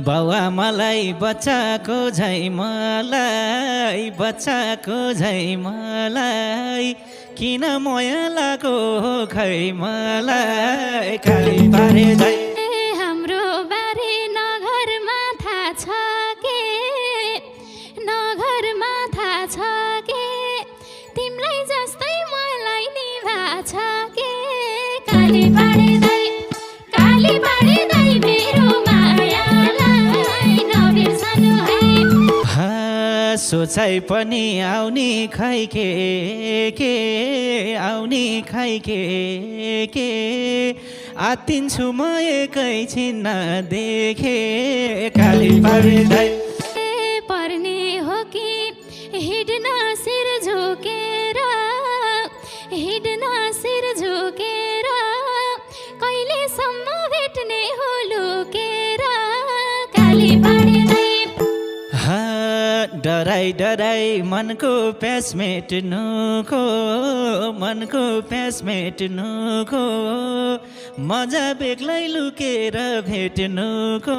बाउआ मलाई बच्चाको झै मलाई किन मोया लागो खै मलाई काली पारे झै हाम्रो बारे नगरमा थाहा छ के नगरमा थाहा छ के तिमीलाई जस्तै मलाई निभा छ के काली पारे दै मेरो मायालाई नबिर्सनु है सोचाइ पनि आउने खै के आउने खै के आत्तिन्छु म एकैछिन देखे काली पारे दै पर्ने हो कि हिड्न शिर झुकेर कहिलेसम्म भेट्ने हो लुकेर काली पारे दै डराई मनको प्यास मेट्नुको मजा बेग्लै लुकेर भेट्नुको